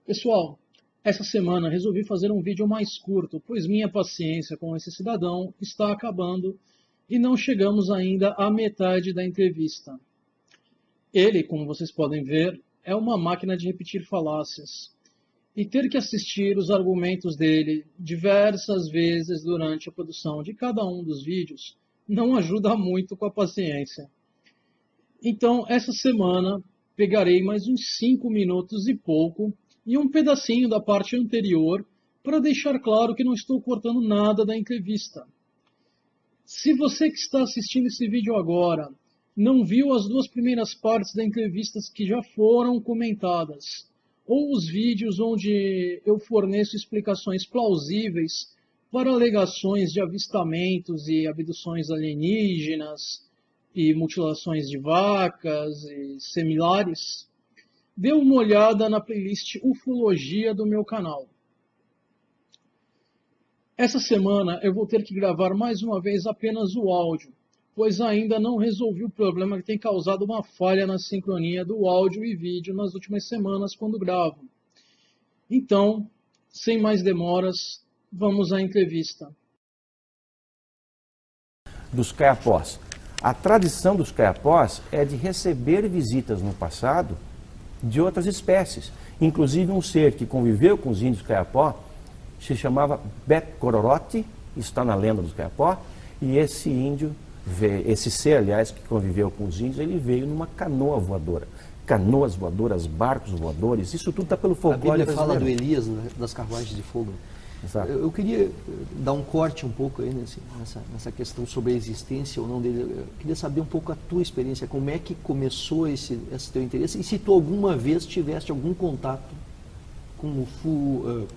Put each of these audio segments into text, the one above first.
Pessoal, essa semana resolvi fazer um vídeo mais curto, pois minha paciência com esse cidadão está acabando e não chegamos ainda à metade da entrevista. Ele, como vocês podem ver, é uma máquina de repetir falácias. E ter que assistir os argumentos dele diversas vezes durante a produção de cada um dos vídeos não ajuda muito com a paciência. Então, essa semana, pegarei mais uns 5 minutos e pouco e um pedacinho da parte anterior para deixar claro que não estou cortando nada da entrevista. Se você que está assistindo esse vídeo agora não viu as 2 primeiras partes da entrevista que já foram comentadas, ou os vídeos onde eu forneço explicações plausíveis para alegações de avistamentos e abduções alienígenas e mutilações de vacas e similares, dê uma olhada na playlist Ufologia do meu canal. Essa semana eu vou ter que gravar mais uma vez apenas o áudio, pois ainda não resolvi o problema que tem causado uma falha na sincronia do áudio e vídeo nas últimas semanas quando gravo. Então, sem mais demoras, vamos à entrevista. Dos caiapós. A tradição dos caiapós é de receber visitas no passado de outras espécies. Inclusive um ser que conviveu com os índios caiapó se chamava Bet-Cororote, está na lenda dos caiapó, e esse índio, esse ser, aliás, que conviveu com os índios, ele veio numa canoa voadora. Canoas voadoras, barcos voadores, isso tudo está pelo folclore brasileiro. A Bíblia fala do Elias, né, das carruagens de fogo. Exato. Eu queria dar um corte um pouco aí nessa questão sobre a existência ou não dele. Eu queria saber um pouco a tua experiência, como é que começou esse teu interesse e se tu alguma vez tiveste algum contato com o UFO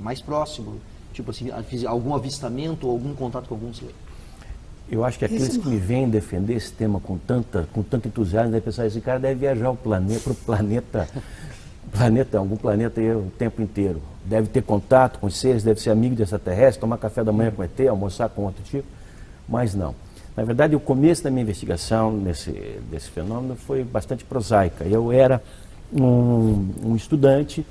mais próximo, tipo assim, algum avistamento ou algum contato com algum ser. Eu acho que aqueles que me vêm defender esse tema com tanto entusiasmo, devem pensar, esse cara deve viajar para o planeta, algum planeta aí o tempo inteiro. Deve ter contato com os seres, deve ser amigo de extraterrestre, tomar café da manhã com ET, almoçar com outro tipo, mas não. Na verdade, o começo da minha investigação desse fenômeno foi bastante prosaica. Eu era um estudante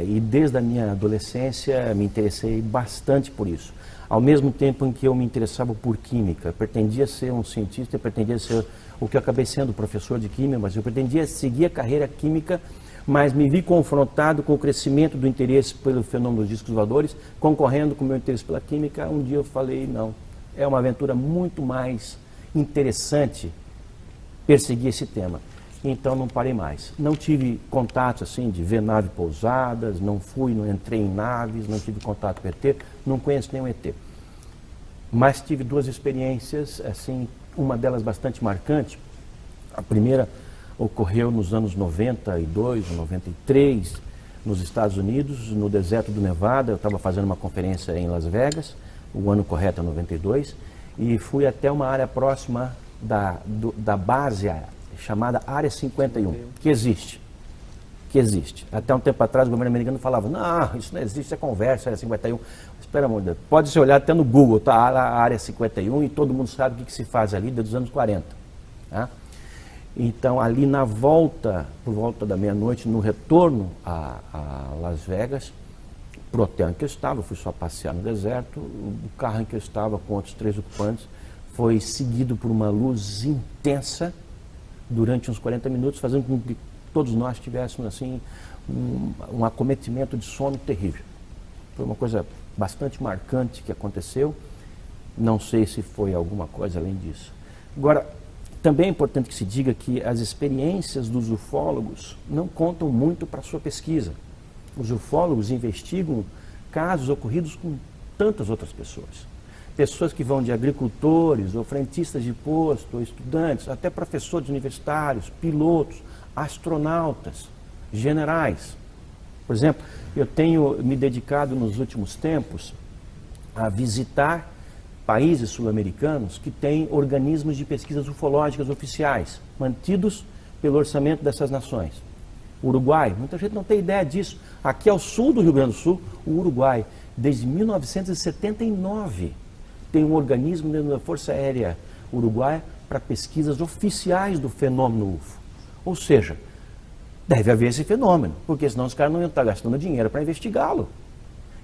e desde a minha adolescência me interessei bastante por isso. Ao mesmo tempo em que eu me interessava por química, eu pretendia ser um cientista, eu pretendia ser o que eu acabei sendo, professor de química, mas eu pretendia seguir a carreira química, mas me vi confrontado com o crescimento do interesse pelo fenômeno dos discos voadores, concorrendo com o meu interesse pela química. Um dia eu falei, não, é uma aventura muito mais interessante perseguir esse tema. Então não parei mais. Não tive contato assim de ver nave pousadas, não entrei em naves, não tive contato com ET, não conheço nenhum ET. Mas tive 2 experiências, assim, uma delas bastante marcante. A primeira ocorreu nos anos 92, 93, nos Estados Unidos, no deserto do Nevada. Eu estava fazendo uma conferência em Las Vegas, o ano correto é 92, e fui até uma área próxima da base chamada Área 51, que existe. Até um tempo atrás o governo americano falava, não, isso não existe, isso é conversa, Área 51. Espera, amor, pode se olhar até no Google, tá a Área 51 e todo mundo sabe o que se faz ali desde os anos 40. Tá? Então, ali por volta da meia-noite, no retorno a Las Vegas, pro hotel em que eu estava, eu fui só passear no deserto, o carro em que eu estava com outros 3 ocupantes foi seguido por uma luz intensa durante uns 40 minutos, fazendo com que todos nós tivéssemos assim um acometimento de sono terrível. Foi uma coisa bastante marcante que aconteceu, não sei se foi alguma coisa além disso. Agora, também é importante que se diga que as experiências dos ufólogos não contam muito para a sua pesquisa. Os ufólogos investigam casos ocorridos com tantas outras pessoas. Pessoas que vão de agricultores, ou frentistas de posto, ou estudantes, até professores universitários, pilotos, astronautas, generais. Por exemplo, eu tenho me dedicado nos últimos tempos a visitar países sul-americanos que têm organismos de pesquisas ufológicas oficiais, mantidos pelo orçamento dessas nações. O Uruguai, muita gente não tem ideia disso. Aqui ao sul do Rio Grande do Sul, o Uruguai, desde 1979, tem um organismo dentro da Força Aérea Uruguaia para pesquisas oficiais do fenômeno UFO. Ou seja, Deve haver esse fenômeno, porque senão os caras não iam estar gastando dinheiro para investigá-lo.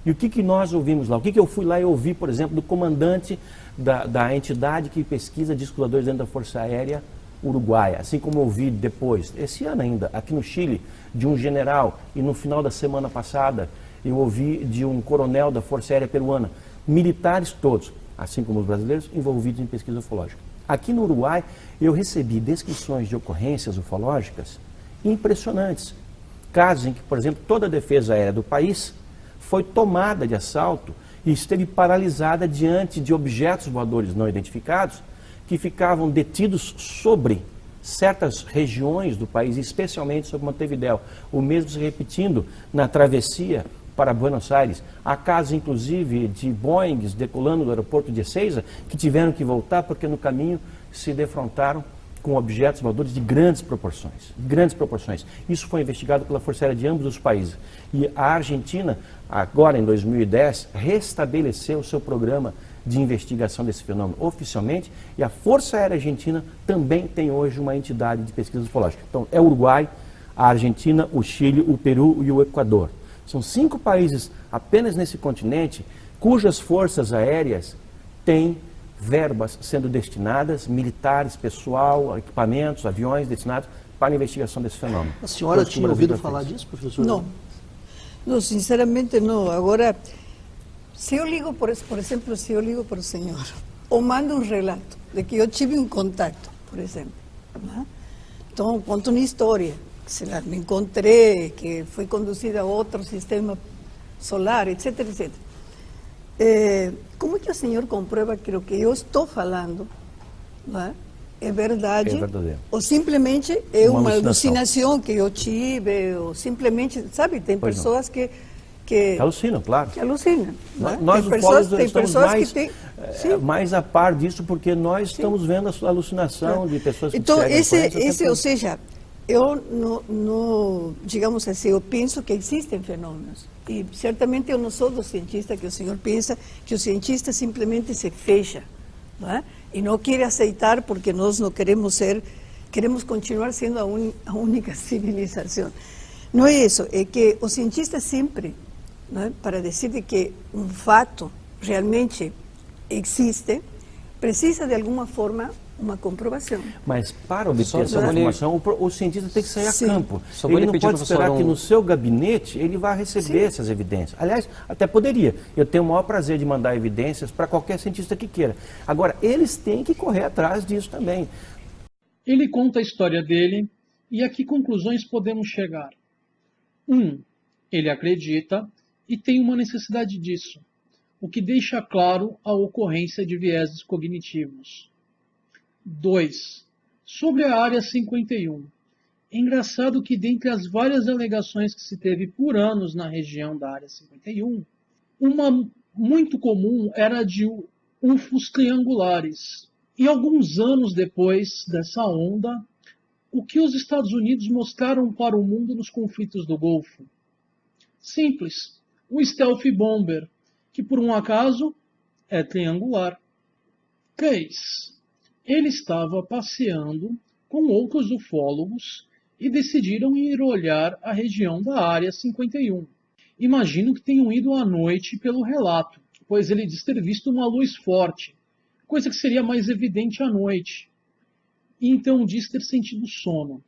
E o que nós ouvimos lá? O que eu fui lá e ouvi, por exemplo, do comandante da entidade que pesquisa discos voadores dentro da Força Aérea Uruguaia, assim como eu ouvi depois, esse ano ainda, aqui no Chile, de um general, e no final da semana passada eu ouvi de um coronel da Força Aérea Peruana, militares todos, assim como os brasileiros, envolvidos em pesquisa ufológica. Aqui no Uruguai, eu recebi descrições de ocorrências ufológicas impressionantes. Casos em que, por exemplo, toda a defesa aérea do país foi tomada de assalto e esteve paralisada diante de objetos voadores não identificados que ficavam detidos sobre certas regiões do país, especialmente sobre Montevidéu. O mesmo se repetindo na travessia para Buenos Aires. Há casos, inclusive, de Boeings decolando do aeroporto de Ezeiza que tiveram que voltar porque no caminho se defrontaram com objetos voadores de grandes proporções. Grandes proporções. Isso foi investigado pela Força Aérea de ambos os países. E a Argentina, agora em 2010, restabeleceu o seu programa de investigação desse fenômeno oficialmente, e a Força Aérea Argentina também tem hoje uma entidade de pesquisa ufológica. Então, é o Uruguai, a Argentina, o Chile, o Peru e o Equador. São 5 países apenas nesse continente cujas forças aéreas têm verbas sendo destinadas, militares, pessoal, equipamentos, aviões destinados para a investigação desse fenômeno. A senhora tinha ouvido falar disso, professor? Não. Não, sinceramente não. Agora, se eu ligo, por exemplo, se eu ligo para o senhor, ou mando um relato de que eu tive um contato, por exemplo, né? Então, conto uma história, que sei lá, me encontrei, que fui conduzida a outro sistema solar, etc, etc. Como é que o senhor comprueba que o que eu estou falando, né, é verdade? É verdadeiro. Ou simplesmente é uma alucinação alucinação que eu tive, ou simplesmente, sabe, tem Pois pessoas que alucinam, claro. que alucinam. Né? Nós, tem pessoas, ufólogos, estamos mais a par disso, porque nós estamos vendo a alucinação de pessoas que então, descrevem ou seja, eu não, digamos assim, eu penso que existem fenômenos. E certamente eu não sou do cientista que o senhor pensa, que o cientista simplesmente se fecha, não é? E não quer aceitar porque nós não queremos ser, queremos continuar sendo a única civilização. Não é isso, é que o cientista sempre, não é, para dizer que um fato realmente existe, precisa de alguma forma uma comprovação. Mas para obter essa informação, o cientista tem que sair a campo. Só Ele não pedir, pode esperar que no seu gabinete ele vá receber essas evidências. Aliás, até poderia. Eu tenho o maior prazer de mandar evidências para qualquer cientista que queira. Agora, eles têm que correr atrás disso também. Ele conta a história dele e a que conclusões podemos chegar. 1. Ele acredita e tem uma necessidade disso, o que deixa claro a ocorrência de vieses cognitivos. 2. Sobre a Área 51. É engraçado que, dentre as várias alegações que se teve por anos na região da Área 51, uma muito comum era de UFOs triangulares. E alguns anos depois dessa onda, o que os Estados Unidos mostraram para o mundo nos conflitos do Golfo? Simples. O Stealth Bomber, que por um acaso é triangular. 3. Ele estava passeando com outros ufólogos e decidiram ir olhar a região da Área 51. Imagino que tenham ido à noite pelo relato, pois ele diz ter visto uma luz forte, coisa que seria mais evidente à noite. E então diz ter sentido sono.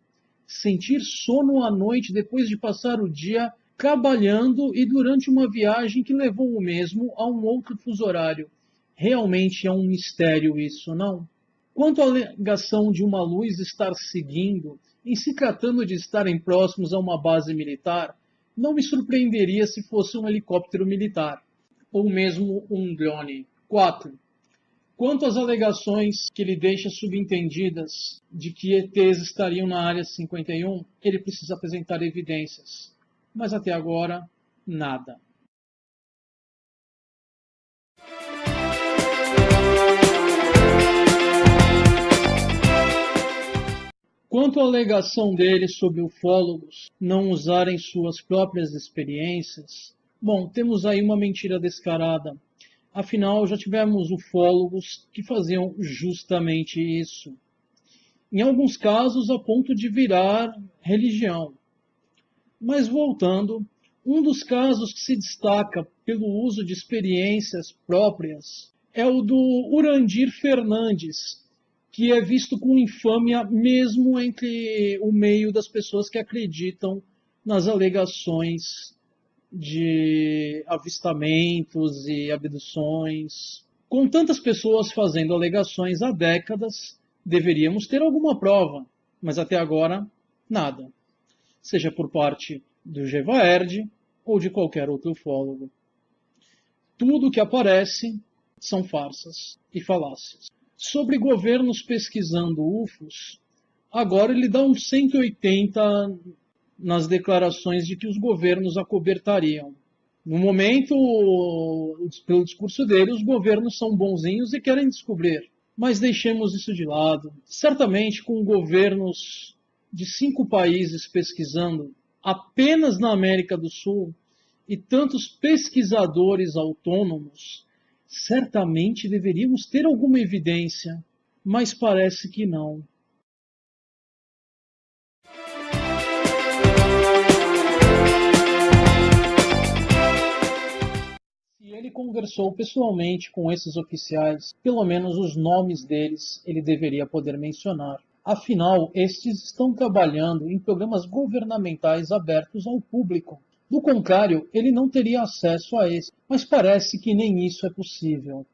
Sentir sono à noite depois de passar o dia trabalhando e durante uma viagem que levou o mesmo a um outro fuso horário. Realmente é um mistério isso, não? Quanto à alegação de uma luz estar seguindo, em se tratando de estarem próximos a uma base militar, não me surpreenderia se fosse um helicóptero militar, ou mesmo um drone. 4. Quanto às alegações que ele deixa subentendidas de que ETs estariam na Área 51, ele precisa apresentar evidências. Mas até agora, nada. Quanto à alegação dele sobre ufólogos não usarem suas próprias experiências, bom, temos aí uma mentira descarada. Afinal, já tivemos ufólogos que faziam justamente isso. Em alguns casos, a ponto de virar religião. Mas voltando, um dos casos que se destaca pelo uso de experiências próprias é o do Urandir Fernandes, que é visto com infâmia mesmo entre o meio das pessoas que acreditam nas alegações de avistamentos e abduções. Com tantas pessoas fazendo alegações há décadas, deveríamos ter alguma prova, mas até agora, nada. Seja por parte do Gevaerd ou de qualquer outro ufólogo. Tudo que aparece são farsas e falácias. Sobre governos pesquisando UFOs, agora ele dá uns 180 nas declarações de que os governos acobertariam. No momento, pelo discurso dele, os governos são bonzinhos e querem descobrir. Mas deixemos isso de lado. Certamente, com governos de 5 países pesquisando apenas na América do Sul e tantos pesquisadores autônomos, certamente deveríamos ter alguma evidência, mas parece que não. Se ele conversou pessoalmente com esses oficiais, pelo menos os nomes deles ele deveria poder mencionar. Afinal, estes estão trabalhando em programas governamentais abertos ao público. Do contrário, ele não teria acesso a esse, mas parece que nem isso é possível.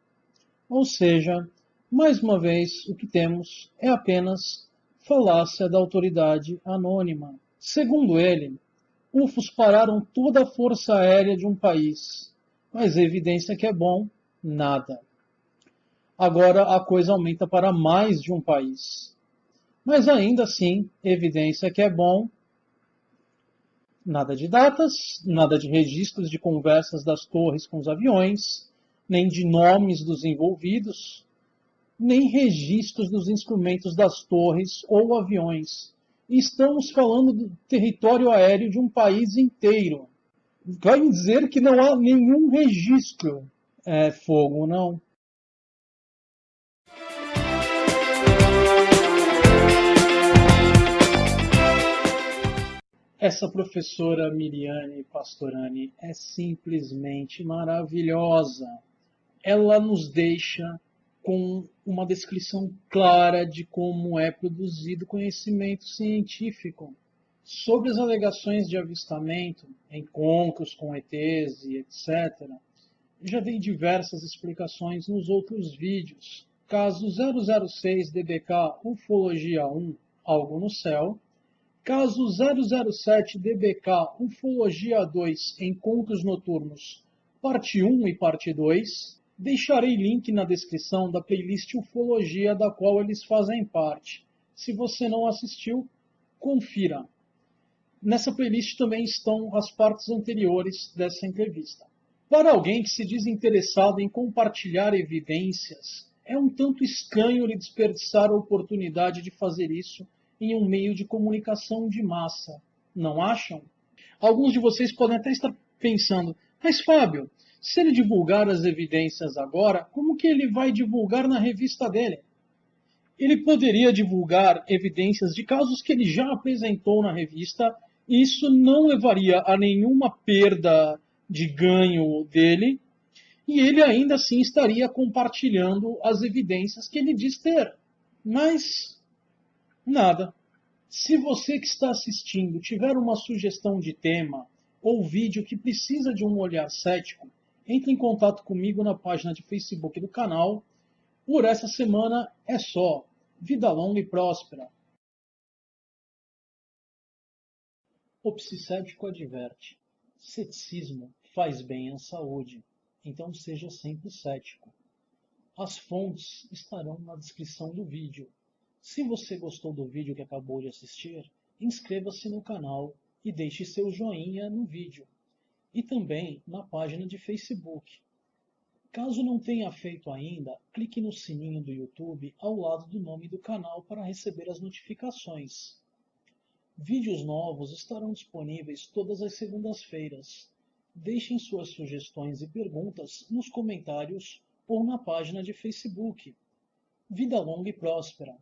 Ou seja, mais uma vez, o que temos é apenas falácia da autoridade anônima. Segundo ele, UFOs pararam toda a força aérea de um país, mas a evidência que é bom, nada. Agora a coisa aumenta para mais de um país. Mas ainda assim, evidência que é bom, nada de datas, nada de registros de conversas das torres com os aviões, nem de nomes dos envolvidos, nem registros dos instrumentos das torres ou aviões. E estamos falando do território aéreo de um país inteiro. Vai dizer que não há nenhum registro. É fogo, não? Essa professora Miriane Pastorani é simplesmente maravilhosa. Ela nos deixa com uma descrição clara de como é produzido conhecimento científico. Sobre as alegações de avistamento, encontros com ETs e etc., já dei diversas explicações nos outros vídeos. Caso 006 DBK Ufologia 1, Algo no Céu. Caso 007 DBK Ufologia 2, Encontros Noturnos, parte 1 e parte 2. Deixarei link na descrição da playlist Ufologia da qual eles fazem parte. Se você não assistiu, confira. Nessa playlist também estão as partes anteriores dessa entrevista. Para alguém que se diz interessado em compartilhar evidências, é um tanto estranho lhe desperdiçar a oportunidade de fazer isso em um meio de comunicação de massa. Não acham? Alguns de vocês podem até estar pensando, mas Fábio, se ele divulgar as evidências agora, como que ele vai divulgar na revista dele? Ele poderia divulgar evidências de casos que ele já apresentou na revista, e isso não levaria a nenhuma perda de ganho dele, e ele ainda assim estaria compartilhando as evidências que ele diz ter. Mas nada. Se você que está assistindo tiver uma sugestão de tema ou vídeo que precisa de um olhar cético, entre em contato comigo na página de Facebook do canal. Por essa semana é só. Vida longa e próspera. O psicético adverte: ceticismo faz bem à saúde, então seja sempre cético. As fontes estarão na descrição do vídeo. Se você gostou do vídeo que acabou de assistir, inscreva-se no canal e deixe seu joinha no vídeo. E também na página de Facebook. Caso não tenha feito ainda, clique no sininho do YouTube ao lado do nome do canal para receber as notificações. Vídeos novos estarão disponíveis todas as segundas-feiras. Deixem suas sugestões e perguntas nos comentários ou na página de Facebook. Vida longa e próspera!